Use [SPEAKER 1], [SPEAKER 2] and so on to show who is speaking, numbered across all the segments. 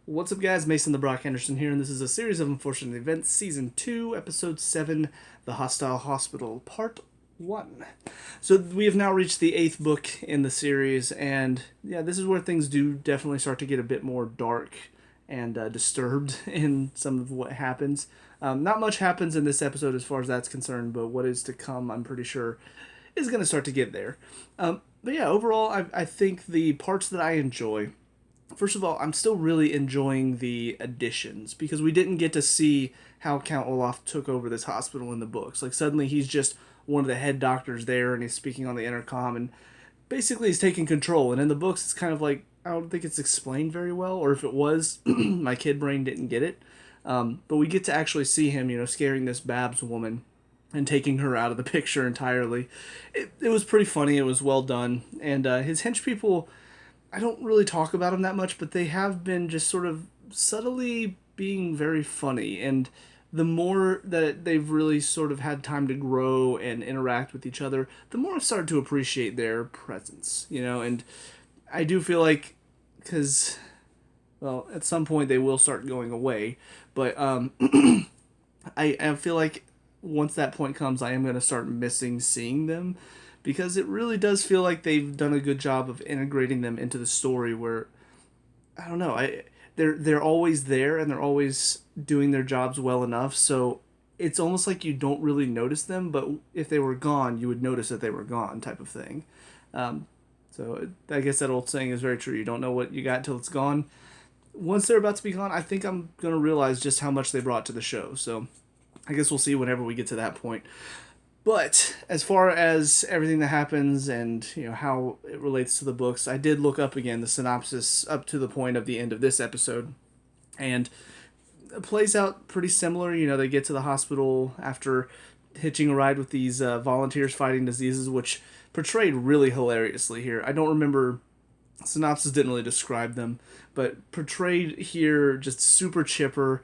[SPEAKER 1] What's up, guys? Mason the Brock Henderson here, and this is a series of unfortunate events, Season 2, Episode 7, The Hostile Hospital, Part 1. So, we have now reached the 8th book in the series, and yeah, this is where things do definitely start to get a bit more dark and disturbed in some of what happens. Not much happens in this episode as far as that's concerned, but what is to come, I'm pretty sure, is going to start to get there. But yeah, overall, I think the parts that I enjoy. First of all, I'm still really enjoying the additions because we didn't get to see how Count Olaf took over this hospital in the books. Like, suddenly he's just one of the head doctors there and he's speaking on the intercom and basically he's taking control. And in the books, it's kind of like, I don't think it's explained very well, or if it was, my kid brain didn't get it. But we get to actually see him, scaring this Babs woman and taking her out of the picture entirely. It was pretty funny. It was well done. And his hench people, I don't really talk about them that much, but they have been just sort of subtly being very funny. And the more that they've really sort of had time to grow and interact with each other, the more I've started to appreciate their presence, And I do feel like, because, well, at some point they will start going away, but I feel like once that point comes, I am going to start missing seeing them because it really does feel like they've done a good job of integrating them into the story where I don't know, they're always there and they're always doing their jobs well enough, so it's almost like you don't really notice them, but if they were gone, you would notice that they were gone type of thing. Um, so I guess that old saying is very true. You don't know what you got until it's gone. Once they're about to be gone, I think I'm going to realize just how much they brought to the show. So I guess we'll see whenever we get to that point. But as far as everything that happens and how it relates to the books, I did look up again the synopsis up to the point of the end of this episode, and it plays out pretty similar. They get to the hospital after hitching a ride with these volunteers fighting diseases, which portrayed really hilariously here. I don't remember, synopsis didn't really describe them, but portrayed here just super chipper,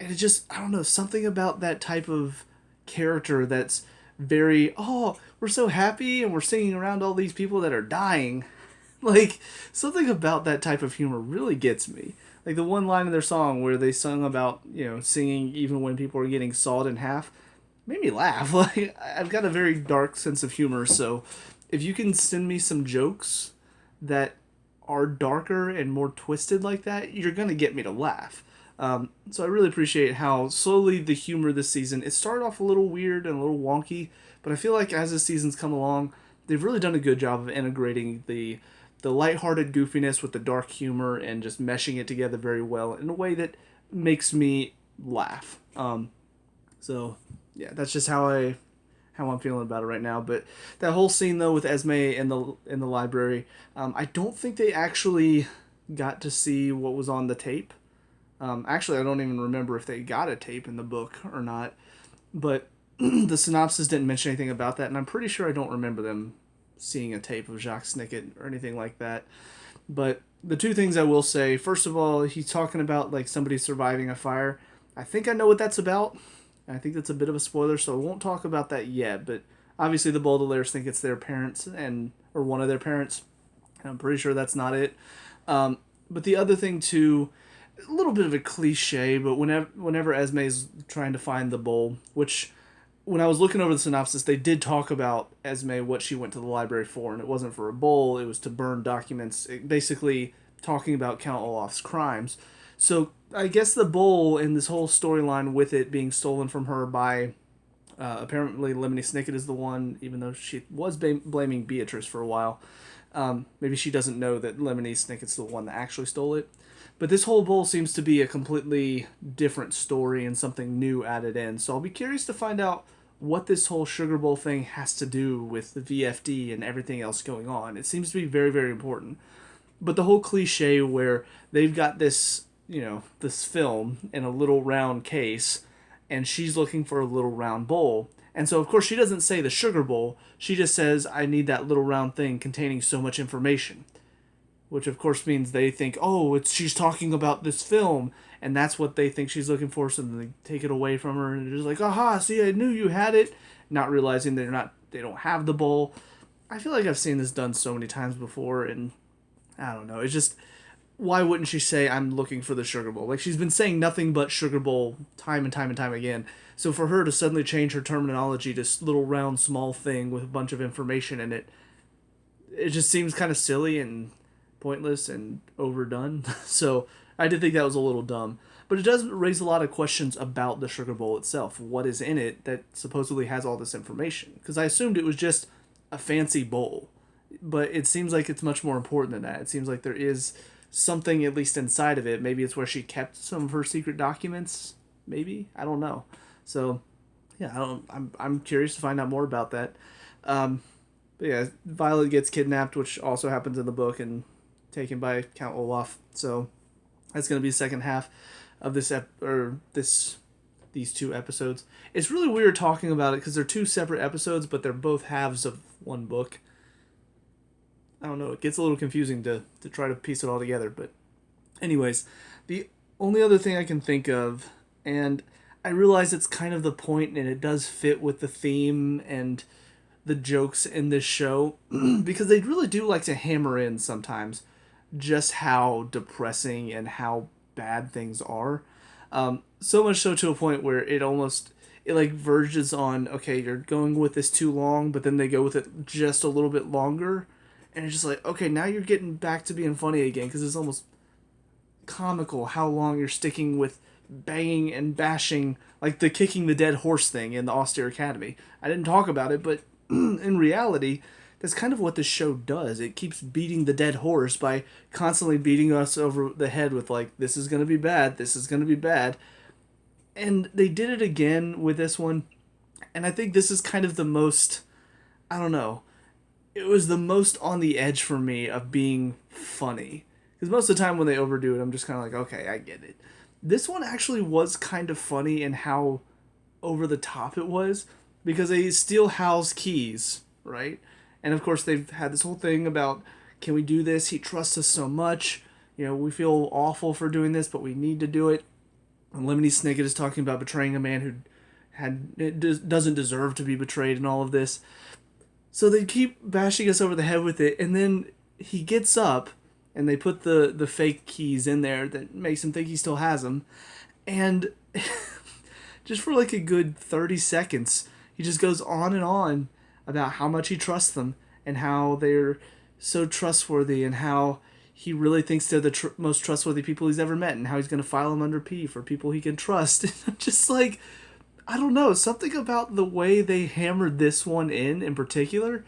[SPEAKER 1] and it just, I don't know, something about that type of character that's very, oh, we're so happy and we're singing around all these people that are dying. Like, something about that type of humor really gets me. Like the one line in their song where they sung about, singing even when people are getting sawed in half, made me laugh. Like, I've got a very dark sense of humor, so if you can send me some jokes that are darker and more twisted like that, you're gonna get me to laugh. So I really appreciate how slowly the humor this season, it started off a little weird and a little wonky, but I feel like as the seasons come along, they've really done a good job of integrating the lighthearted goofiness with the dark humor and just meshing it together very well in a way that makes me laugh. So yeah, that's just how I'm feeling about it right now. But that whole scene though with Esme in the library, I don't think they actually got to see what was on the tape. Actually, I don't even remember if they got a tape in the book or not, but the synopsis didn't mention anything about that, and I'm pretty sure I don't remember them seeing a tape of Jacques Snicket or anything like that. But the two things I will say, first of all, he's talking about like somebody surviving a fire. I think I know what that's about. I think that's a bit of a spoiler, so I won't talk about that yet, but obviously the Baudelaires think it's their parents or one of their parents. And I'm pretty sure that's not it. But the other thing too, a little bit of a cliche, but whenever Esme's trying to find the bowl, which when I was looking over the synopsis, they did talk about Esme, what she went to the library for, and it wasn't for a bowl, it was to burn documents, basically talking about Count Olaf's crimes. So I guess the bowl and this whole storyline with it being stolen from her by apparently Lemony Snicket is the one, even though she was blaming Beatrice for a while. Maybe she doesn't know that Lemony Snicket's the one that actually stole it. But this whole bowl seems to be a completely different story and something new added in. So I'll be curious to find out what this whole Sugar Bowl thing has to do with the VFD and everything else going on. It seems to be very, very important. But the whole cliche where they've got this film in a little round case and she's looking for a little round bowl. And so, of course, she doesn't say the sugar bowl. She just says, I need that little round thing containing so much information. Which, of course, means they think, oh, she's talking about this film. And that's what they think she's looking for. So then they take it away from her. And they're just like, aha, see, I knew you had it. Not realizing they don't have the bowl. I feel like I've seen this done so many times before. And I don't know. It's just, why wouldn't she say, I'm looking for the sugar bowl? Like, she's been saying nothing but sugar bowl time and time and time again. So for her to suddenly change her terminology to little round small thing with a bunch of information in it, it just seems kind of silly and pointless and overdone. So I did think that was a little dumb. But it does raise a lot of questions about the sugar bowl itself. What is in it that supposedly has all this information? Because I assumed it was just a fancy bowl. But it seems like it's much more important than that. It seems like there is something at least inside of it. Maybe it's where she kept some of her secret documents. Maybe, I don't know. So yeah, I'm curious to find out more about that. But yeah, Violet gets kidnapped, which also happens in the book, and taken by Count Olaf. So that's going to be the second half of these two episodes. It's really weird talking about it because they're two separate episodes, but they're both halves of one book. I don't know. It gets a little confusing to try to piece it all together. But anyways, the only other thing I can think of, and I realize it's kind of the point, and it does fit with the theme and the jokes in this show, because they really do like to hammer in sometimes just how depressing and how bad things are. So much so to a point where it like verges on, okay, you're going with this too long, but then they go with it just a little bit longer. And it's just like, okay, now you're getting back to being funny again, because it's almost comical how long you're sticking with banging and bashing, like the kicking the dead horse thing in the Austere Academy. I didn't talk about it, but in reality, that's kind of what this show does. It keeps beating the dead horse by constantly beating us over the head with, like, this is going to be bad, this is going to be bad. And they did it again with this one. And I think this is kind of the most, I don't know, it was the most on the edge for me of being funny. Because most of the time when they overdo it, I'm just kind of like, okay, I get it. This one actually was kind of funny in how over the top it was, because they steal Hal's keys, right? And of course they've had this whole thing about, can we do this? He trusts us so much. You know, we feel awful for doing this, but we need to do it. And Lemony Snicket is talking about betraying a man who doesn't deserve to be betrayed and all of this. So they keep bashing us over the head with it, and then he gets up, and they put the fake keys in there that makes him think he still has them. And just for like a good 30 seconds, he just goes on and on about how much he trusts them and how they're so trustworthy and how he really thinks they're the most trustworthy people he's ever met and how he's going to file them under P for people he can trust. Just like, I don't know, something about the way they hammered this one in particular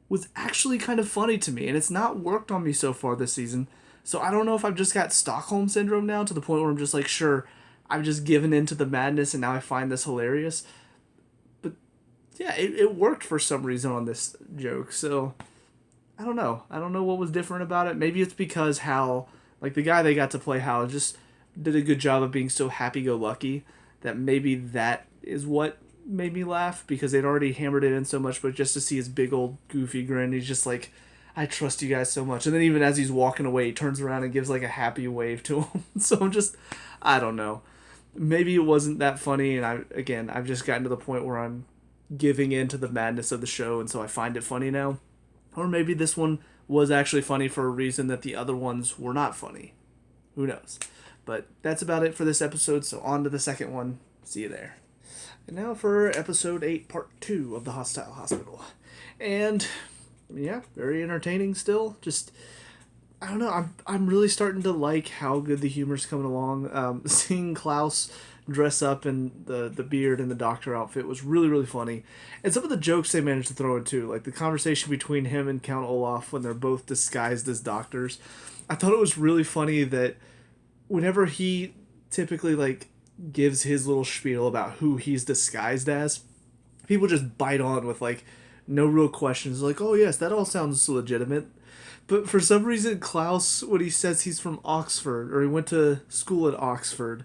[SPEAKER 1] was actually kind of funny to me, and it's not worked on me so far this season. So I don't know if I've just got Stockholm Syndrome now to the point where I'm just like, sure, I've just given in to the madness and now I find this hilarious. But yeah, it worked for some reason on this joke. So I don't know. I don't know what was different about it. Maybe it's because Hal, like the guy they got to play Hal, just did a good job of being so happy-go-lucky that maybe that is what made me laugh, because they'd already hammered it in so much, but just to see his big old goofy grin, he's just like, I trust you guys so much. And then even as he's walking away, he turns around and gives like a happy wave to him. So I'm just, I don't know. Maybe it wasn't that funny, and I've just gotten to the point where I'm giving in to the madness of the show, and so I find it funny now. Or maybe this one was actually funny for a reason that the other ones were not funny. Who knows? But that's about it for this episode, so on to the second one. See you there. And now for episode 8, part 2 of the Hostile Hospital. And yeah, very entertaining still. Just, I don't know, I'm really starting to like how good the humor's coming along. Seeing Klaus dress up in the beard and the doctor outfit was really, really funny. And some of the jokes they managed to throw in too, like the conversation between him and Count Olaf when they're both disguised as doctors. I thought it was really funny that whenever he typically like gives his little spiel about who he's disguised as, people just bite on with like no real questions, like, oh yes, that all sounds legitimate. But for some reason Klaus, when he says he's from Oxford, or he went to school at Oxford,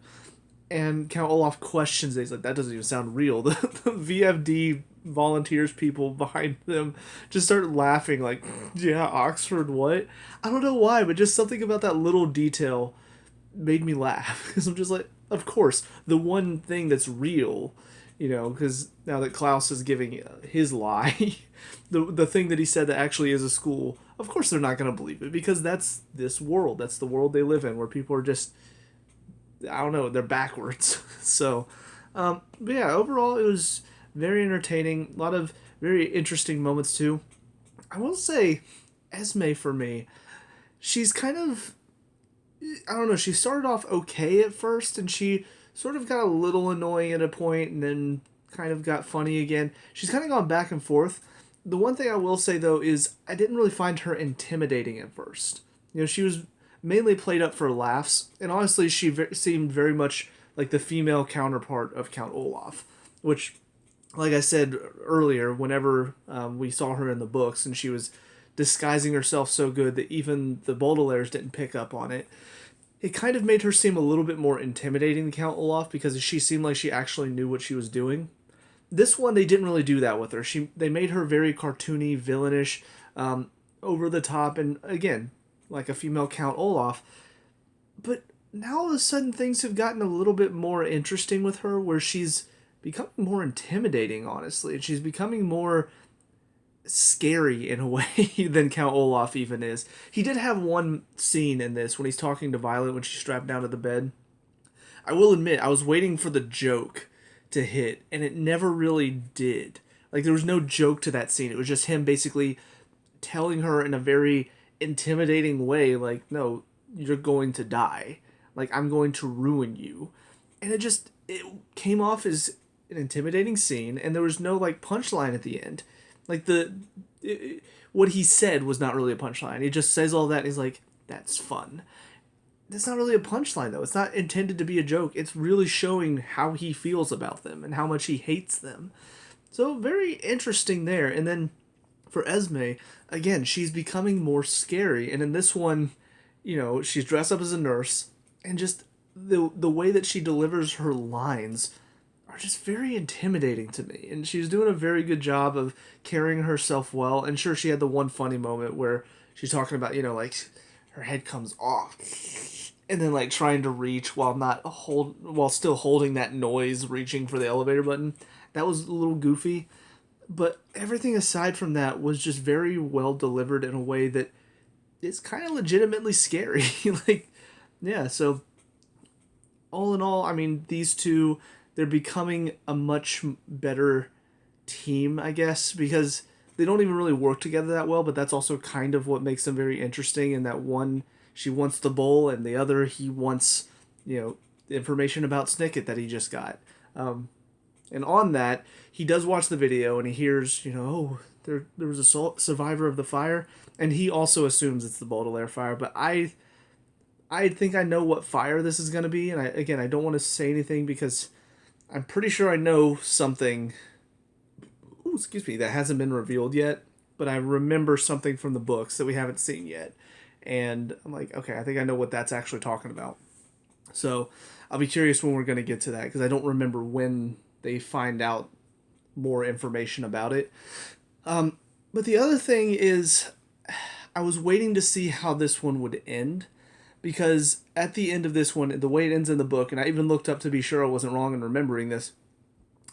[SPEAKER 1] and Count Olaf questions it, he's like, that doesn't even sound real. The VFD volunteers people behind them just start laughing like, yeah, Oxford, what? I don't know why, but just something about that little detail made me laugh, because I'm just like, of course, the one thing that's real because now that Klaus is giving his lie, the thing that he said that actually is a school, of course they're not going to believe it because that's this world. That's the world they live in where people are just, I don't know, they're backwards. So, but yeah, overall it was very entertaining. A lot of very interesting moments too. I will say, Esme for me, she's kind of, I don't know, she started off okay at first and she sort of got a little annoying at a point and then kind of got funny again. She's kind of gone back and forth. The one thing I will say though is I didn't really find her intimidating at first. She was mainly played up for laughs, and honestly, she seemed very much like the female counterpart of Count Olaf, which, like I said earlier, whenever we saw her in the books and she was disguising herself so good that even the Baudelaires didn't pick up on it, it kind of made her seem a little bit more intimidating than Count Olaf because she seemed like she actually knew what she was doing. This one, they didn't really do that with her. They made her very cartoony, villainish, over the top, and again, like a female Count Olaf. But now all of a sudden things have gotten a little bit more interesting with her, where she's becoming more intimidating, honestly. And she's becoming more scary in a way than Count Olaf even is. He did have one scene in this when he's talking to Violet when she's strapped down to the bed. I will admit, I was waiting for the joke to hit, and it never really did. Like, there was no joke to that scene. It was just him basically telling her in a very intimidating way, like, no, you're going to die. Like, I'm going to ruin you. And it came off as an intimidating scene, and there was no, like, punchline at the end. Like, what he said was not really a punchline. He just says all that, and he's like, that's fun. That's not really a punchline, though. It's not intended to be a joke. It's really showing how he feels about them and how much he hates them. So, very interesting there. And then, for Esme, again, she's becoming more scary. And in this one, she's dressed up as a nurse, and just the way that she delivers her lines are just very intimidating to me. And she's doing a very good job of carrying herself well. And sure, she had the one funny moment where she's talking about, like, her head comes off. And then, like, trying to reach while still holding that noise, reaching for the elevator button. That was a little goofy. But everything aside from that was just very well delivered in a way that is kind of legitimately scary. Like, yeah, so all in all, I mean, these two, they're becoming a much better team, I guess, because they don't even really work together that well, but that's also kind of what makes them very interesting. In that one, she wants the bowl, and the other, he wants, the information about Snicket that he just got. And on that, he does watch the video, and he hears, oh, there was a survivor of the fire, and he also assumes it's the Baudelaire fire. But I think I know what fire this is going to be, and I don't want to say anything because I'm pretty sure I know something. Ooh, excuse me, that hasn't been revealed yet, but I remember something from the books that we haven't seen yet. And I'm like, okay, I think I know what that's actually talking about. So I'll be curious when we're going to get to that, because I don't remember when they find out more information about it. But the other thing is, I was waiting to see how this one would end, because at the end of this one, the way it ends in the book, and I even looked up to be sure I wasn't wrong in remembering this,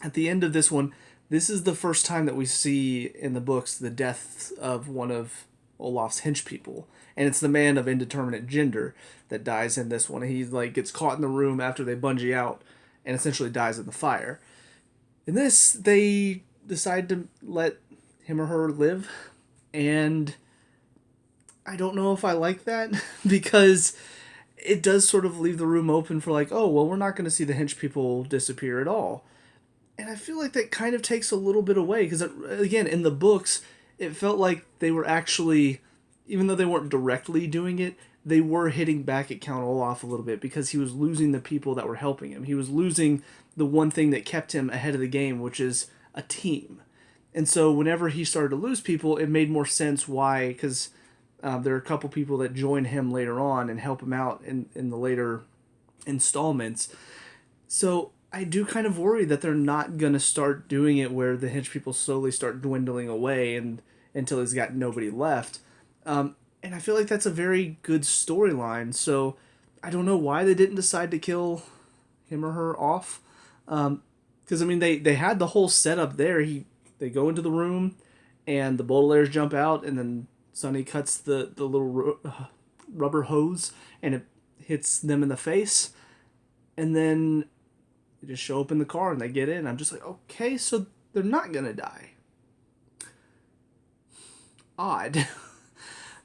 [SPEAKER 1] at the end of this one, this is the first time that we see in the books the death of one of Olaf's henchpeople. And it's the man of indeterminate gender that dies in this one. He gets caught in the room after they bungee out and essentially dies in the fire. In this, they decide to let him or her live, and I don't know if I like that because it does sort of leave the room open for we're not going to see the henchpeople disappear at all. And I feel like that kind of takes a little bit away because, again, in the books, it felt like they were actually, even though they weren't directly doing it, they were hitting back at Count Olaf a little bit because he was losing the people that were helping him. He was losing the one thing that kept him ahead of the game, which is a team. And so whenever he started to lose people, it made more sense why, because there are a couple people that join him later on and help him out in the later installments. So I do kind of worry that they're not going to start doing it where the hench people slowly start dwindling away until he's got nobody left. And I feel like that's a very good storyline. So I don't know why they didn't decide to kill him or her off. Because, I mean, they had the whole setup there. They go into the room, and the Baudelaires jump out, and then Sonny cuts the little rubber hose, and it hits them in the face. And then they just show up in the car, and they get in. I'm just like, okay, so they're not going to die. Odd.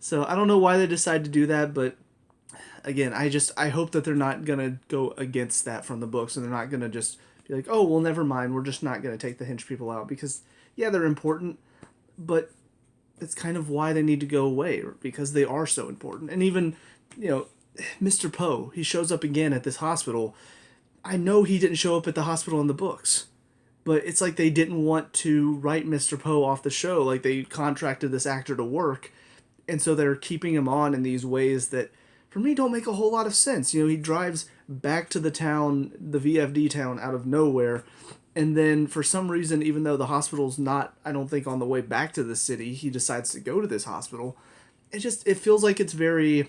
[SPEAKER 1] So I don't know why they decide to do that, but again, I hope that they're not gonna go against that from the books, and they're not gonna just be like, oh, well, never mind, we're just not gonna take the hench people out, because yeah, they're important, but it's kind of why they need to go away, because they are so important. And even, Mr. Poe, he shows up again at this hospital. I know he didn't show up at the hospital in the books, but it's like they didn't want to write Mr. Poe off the show. Like, they contracted this actor to work, and so they're keeping him on in these ways that, for me, don't make a whole lot of sense. He drives back to the town, the VFD town, out of nowhere, and then for some reason, even though the hospital's not, I don't think, on the way back to the city, he decides to go to this hospital. It feels like it's very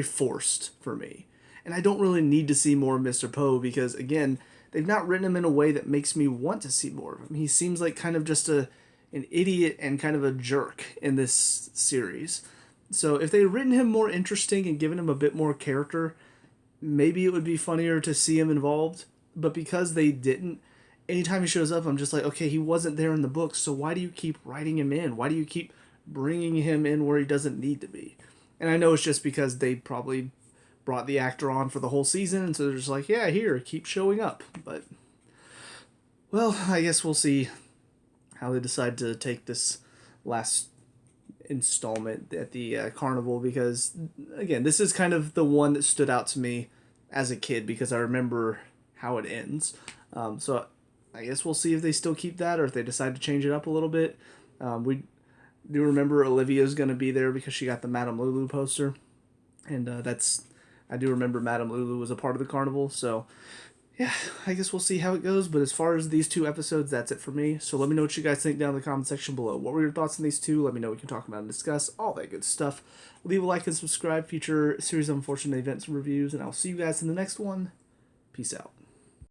[SPEAKER 1] forced for me. And I don't really need to see more of Mr. Poe, because, again, they've not written him in a way that makes me want to see more of him. He seems like kind of just an idiot and kind of a jerk in this series. So if they had written him more interesting and given him a bit more character, maybe it would be funnier to see him involved. But because they didn't, anytime he shows up, I'm just like, okay, he wasn't there in the books, so why do you keep writing him in? Why do you keep bringing him in where he doesn't need to be? And I know it's just because they probably brought the actor on for the whole season, and so they're just like, yeah, here, keep showing up. But, well, I guess we'll see how they decide to take this last installment at the carnival, because, again, this is kind of the one that stood out to me as a kid, because I remember how it ends. So I guess we'll see if they still keep that, or if they decide to change it up a little bit. We do remember Olivia's going to be there because she got the Madame Lulu poster, and I do remember Madame Lulu was a part of the carnival. So yeah, I guess we'll see how it goes. But as far as these 2 episodes, that's it for me. So let me know what you guys think down in the comment section below. What were your thoughts on these 2? Let me know. We can talk about and discuss all that good stuff. Leave a like and subscribe. Future series of unfortunate events and reviews. And I'll see you guys in the next one. Peace out.